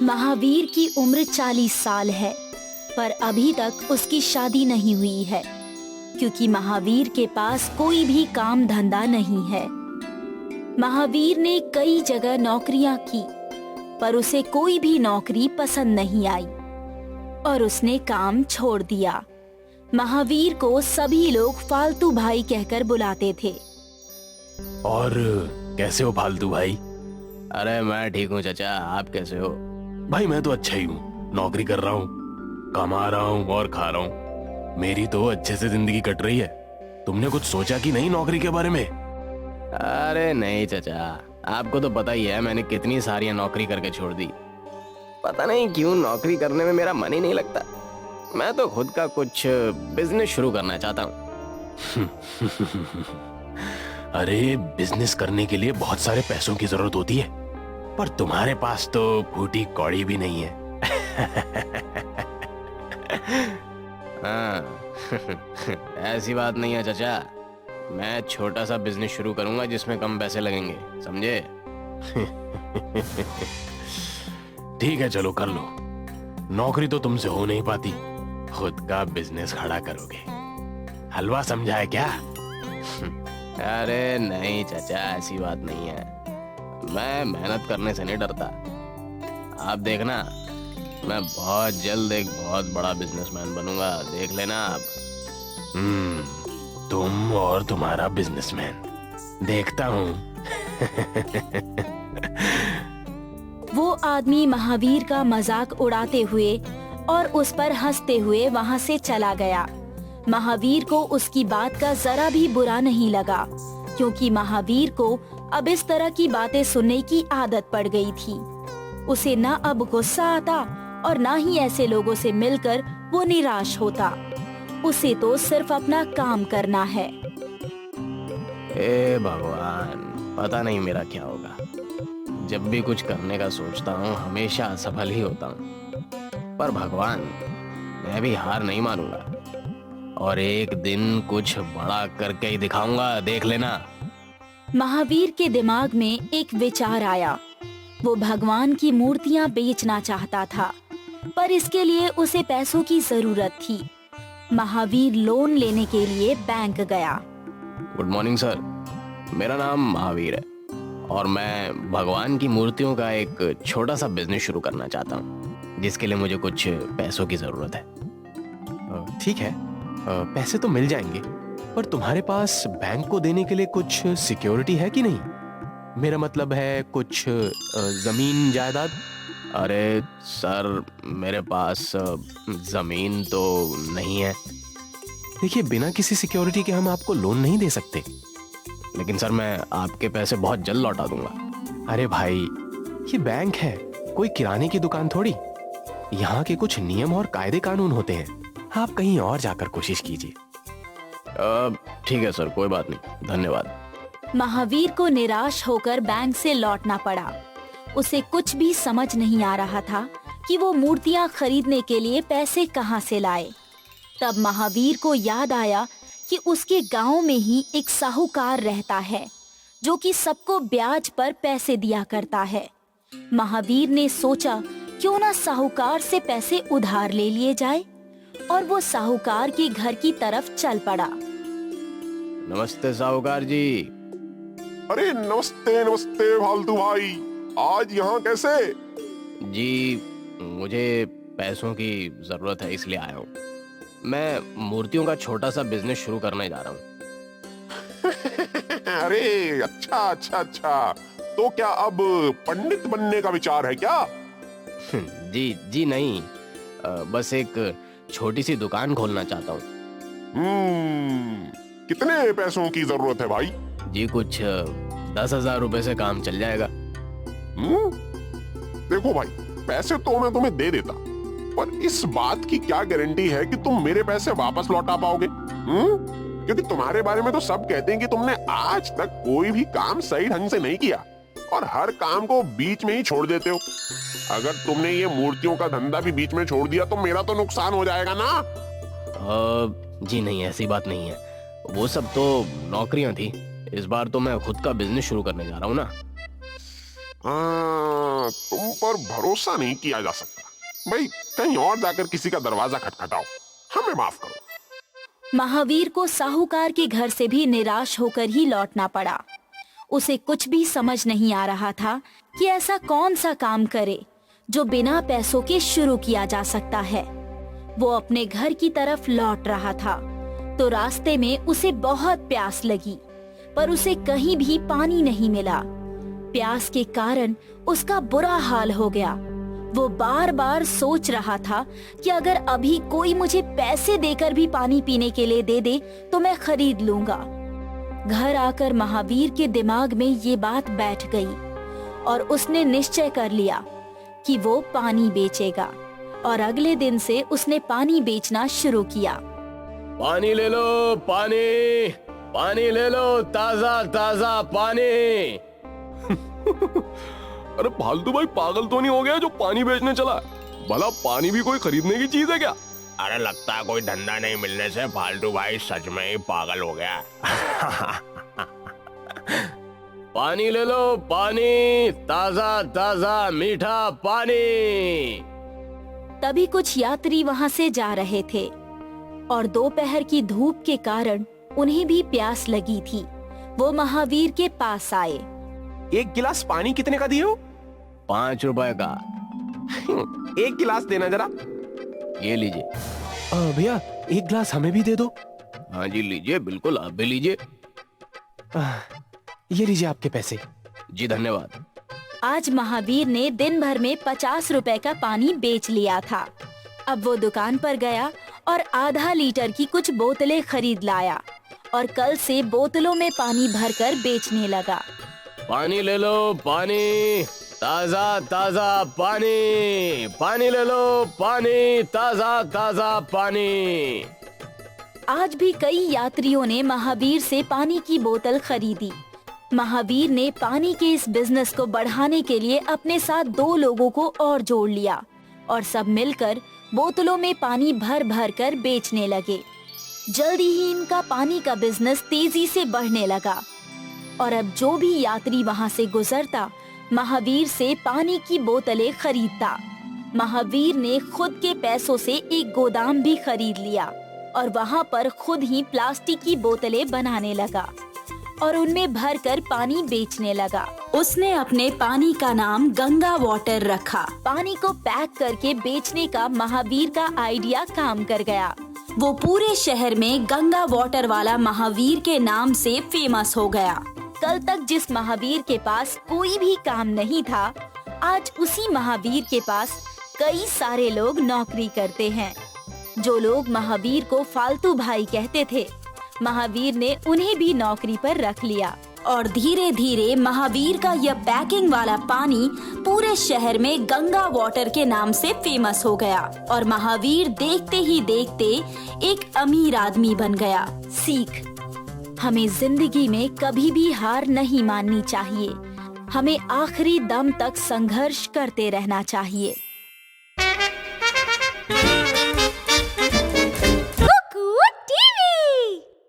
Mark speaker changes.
Speaker 1: महावीर की उम्र 40 साल है, पर अभी तक उसकी शादी नहीं हुई है, क्योंकि महावीर के पास कोई भी काम धंधा नहीं है। महावीर ने कई जगह नौकरियां की, पर उसे कोई भी नौकरी पसंद नहीं आई और उसने काम छोड़ दिया। महावीर को सभी लोग फालतू भाई कहकर बुलाते थे।
Speaker 2: और कैसे हो फालतू भाई?
Speaker 3: अरे मैं ठीक हूँ चाचा, आप कैसे हो?
Speaker 2: भाई मैं तो अच्छा ही हूँ, नौकरी कर रहा हूँ, कमा रहा हूँ और खा रहा हूँ। मेरी तो अच्छे से जिंदगी कट रही है। तुमने कुछ सोचा कि नहीं नौकरी के बारे में?
Speaker 3: अरे नहीं चाचा, आपको तो पता ही है मैंने कितनी सारी नौकरी करके छोड़ दी। पता नहीं क्यों नौकरी करने में मेरा मन ही नहीं लगता। मैं तो खुद का कुछ बिजनेस शुरू करना चाहता हूँ।
Speaker 2: अरे बिजनेस करने के लिए बहुत सारे पैसों की जरूरत होती है, पर तुम्हारे पास तो फूटी कौड़ी भी नहीं है।
Speaker 3: हाँ ऐसी बात नहीं है चाचा, मैं छोटा सा बिजनेस शुरू करूंगा जिसमें कम पैसे लगेंगे, समझे?
Speaker 2: ठीक है चलो कर लो। नौकरी तो तुमसे हो नहीं पाती, खुद का बिजनेस खड़ा करोगे। हलवा समझा है क्या?
Speaker 3: अरे नहीं चाचा, ऐसी बात नहीं है। मैं मेहनत करने से नहीं डरता। आप देखना, मैं बहुत जल्द एक बहुत बड़ा बिजनेसमैन बनूंगा, देख लेना आप।
Speaker 2: तुम और तुम्हारा बिजनेसमैन, देखता हूँ।
Speaker 1: वो आदमी महावीर का मजाक उड़ाते हुए और उस पर हंसते हुए वहां से चला गया। महावीर को उसकी बात का जरा भी बुरा नहीं लगा, क्योंकि महावीर को अब इस तरह की बातें सुनने की आदत पड़ गई थी। उसे न अब गुस्सा आता और न ही ऐसे लोगों से मिलकर वो निराश होता। उसे तो सिर्फ अपना काम करना है।
Speaker 3: ए भगवान, पता नहीं मेरा क्या होगा। जब भी कुछ करने का सोचता हूँ हमेशा असफल ही होता हूँ। पर भगवान, मैं भी हार नहीं मानूंगा और एक दिन कुछ बड़ा करके ही दिखाऊंगा, देख लेना।
Speaker 1: महावीर के दिमाग में एक विचार आया। वो भगवान की मूर्तियां बेचना चाहता था, पर इसके लिए उसे पैसों की जरूरत थी। महावीर लोन लेने के लिए बैंक गया।
Speaker 3: गुड मॉर्निंग सर, मेरा नाम महावीर है और मैं भगवान की मूर्तियों का एक छोटा सा बिजनेस शुरू करना चाहता हूँ, जिसके लिए मुझे कुछ पैसों की जरूरत है।
Speaker 2: ठीक है, पैसे तो मिल जाएंगे, पर तुम्हारे पास बैंक को देने के लिए कुछ सिक्योरिटी है कि नहीं? मेरा मतलब है कुछ जमीन जायदाद।
Speaker 3: अरे सर, मेरे पास जमीन तो नहीं है।
Speaker 2: देखिए, बिना किसी सिक्योरिटी के हम आपको लोन नहीं दे सकते।
Speaker 3: लेकिन सर, मैं आपके पैसे बहुत जल्द लौटा दूंगा।
Speaker 2: अरे भाई, ये बैंक है, कोई किराने की दुकान थोड़ी। यहाँ के कुछ नियम और कायदे कानून होते हैं। आप कहीं और जाकर कोशिश कीजिए।
Speaker 3: ठीक है सर, कोई बात नहीं, धन्यवाद।
Speaker 1: महावीर को निराश होकर बैंक से लौटना पड़ा। उसे कुछ भी समझ नहीं आ रहा था कि वो मूर्तियां खरीदने के लिए पैसे कहां से लाए। तब महावीर को याद आया कि उसके गांव में ही एक साहूकार रहता है, जो कि सबको ब्याज पर पैसे दिया करता है। महावीर ने सोचा, क्यों ना साहूकार से पैसे उधार ले लिए जाए, और वो साहूकार के घर की तरफ चल पड़ा।
Speaker 3: नमस्ते साहूकार जी।
Speaker 4: अरे नमस्ते नमस्ते फालतू भाई, आज यहाँ कैसे?
Speaker 3: जी, मुझे पैसों की जरूरत है, इसलिए आया हूँ। मैं मूर्तियों का छोटा सा बिजनेस शुरू करने जा रहा हूँ।
Speaker 4: अरे अच्छा अच्छा अच्छा, तो क्या अब पंडित बनने का विचार है क्या?
Speaker 3: जी जी नहीं, बस एक छोटी सी दुकान खोलना चाहता हूँ।
Speaker 4: कितने पैसों की जरूरत है भाई?
Speaker 3: जी कुछ 10,000 रुपए से काम चल जाएगा।
Speaker 4: देखो भाई, पैसे तो मैं तुम्हें दे देता, पर इस बात की क्या गारंटी है कि तुम मेरे पैसे वापस लौटा पाओगे? क्योंकि तुम्हारे बारे में तो सब कहते हैं कि तुमने आज तक कोई भी काम सही ढंग से नहीं किया और हर काम को बीच में ही छोड़ देते हो। अगर तुमने ये मूर्तियों का धंधा भी बीच में छोड़ दिया तो मेरा तो नुकसान हो जाएगा ना?
Speaker 3: जी नहीं, ऐसी बात नहीं है। वो सब तो नौकरियां थी, इस बार तो मैं खुद का बिजनेस शुरू करने जा रहा हूँ ना।
Speaker 4: तुम पर भरोसा नहीं किया जा सकता। भाई कहीं और जाकर किसी का दरवाजा खटखटाओ, हमें माफ करो।
Speaker 1: महावीर को साहूकार के घर से भी निराश होकर ही लौटना पड़ा। उसे कुछ भी समझ नहीं आ रहा था कि ऐसा कौन सा काम करे जो बिना पैसों के शुरू किया जा सकता है। वो अपने घर की तरफ लौट रहा था तो रास्ते में उसे बहुत प्यास लगी, पर उसे कहीं भी पानी नहीं मिला। प्यास के कारण उसका बुरा हाल हो गया। वो बार बार सोच रहा था कि अगर अभी कोई मुझे पैसे देकर भी पानी पीने के लिए दे दे तो मैं खरीद लूंगा। घर आकर महावीर के दिमाग में ये बात बैठ गई और उसने निश्चय कर लिया कि वो पानी बेचेगा, और अगले दिन से उसने पानी बेचना शुरू किया।
Speaker 3: पानी ले लो, पानी, पानी ले लो, ताजा ताजा पानी।
Speaker 2: अरे फालतू भाई पागल तो नहीं हो गया जो पानी बेचने चला? भला पानी भी कोई खरीदने की चीज है क्या?
Speaker 3: अरे लगता है कोई धंधा नहीं मिलने से फालतू भाई सच में ही पागल हो गया। पानी ले लो, पानी, ताजा ताजा मीठा पानी।
Speaker 1: तभी कुछ यात्री वहां से जा रहे थे और दोपहर की धूप के कारण उन्हें भी प्यास लगी थी। वो महावीर के पास आए।
Speaker 2: एक गिलास पानी कितने का दिए हो?
Speaker 3: 5 रुपए का।
Speaker 2: एक गिलास देना जरा।
Speaker 3: ये लीजिए।
Speaker 2: भैया एक गिलास हमें भी दे दो।
Speaker 3: हाँ जी लीजिए, बिल्कुल आप भी लीजिए।
Speaker 2: ये लीजिए आपके पैसे।
Speaker 3: जी धन्यवाद।
Speaker 1: आज महावीर ने दिन भर में 50 रुपए का पानी बेच लिया था। अब वो दुकान पर गया और आधा लीटर की कुछ बोतलें खरीद लाया और कल से बोतलों में पानी भरकर बेचने लगा।
Speaker 3: पानी ले लो, पानी, ताजा ताजा पानी, पानी ले लो, पानी, ताजा ताजा पानी।
Speaker 1: आज भी कई यात्रियों ने महावीर से पानी की बोतल खरीदी। महावीर ने पानी के इस बिजनेस को बढ़ाने के लिए अपने साथ 2 लोगों को और जोड़ लिया और सब मिलकर बोतलों में पानी भर भर कर बेचने लगे। जल्दी ही इनका पानी का बिजनेस तेजी से बढ़ने लगा और अब जो भी यात्री वहां से गुजरता महावीर से पानी की बोतलें खरीदता। महावीर ने खुद के पैसों से एक गोदाम भी खरीद लिया और वहां पर खुद ही प्लास्टिक की बोतलें बनाने लगा और उनमें भरकर पानी बेचने लगा। उसने अपने पानी का नाम गंगा वाटर रखा। पानी को पैक करके बेचने का महावीर का आइडिया काम कर गया। वो पूरे शहर में गंगा वाटर वाला महावीर के नाम से फेमस हो गया। कल तक जिस महावीर के पास कोई भी काम नहीं था, आज उसी महावीर के पास कई सारे लोग नौकरी करते हैं। जो लोग महावीर को फालतू भाई कहते थे, महावीर ने उन्हें भी नौकरी पर रख लिया और धीरे धीरे महावीर का यह पैकिंग वाला पानी पूरे शहर में गंगा वाटर के नाम से फेमस हो गया और महावीर देखते ही देखते एक अमीर आदमी बन गया। सीख, हमें जिंदगी में कभी भी हार नहीं माननी चाहिए। हमें आखिरी दम तक संघर्ष करते रहना चाहिए।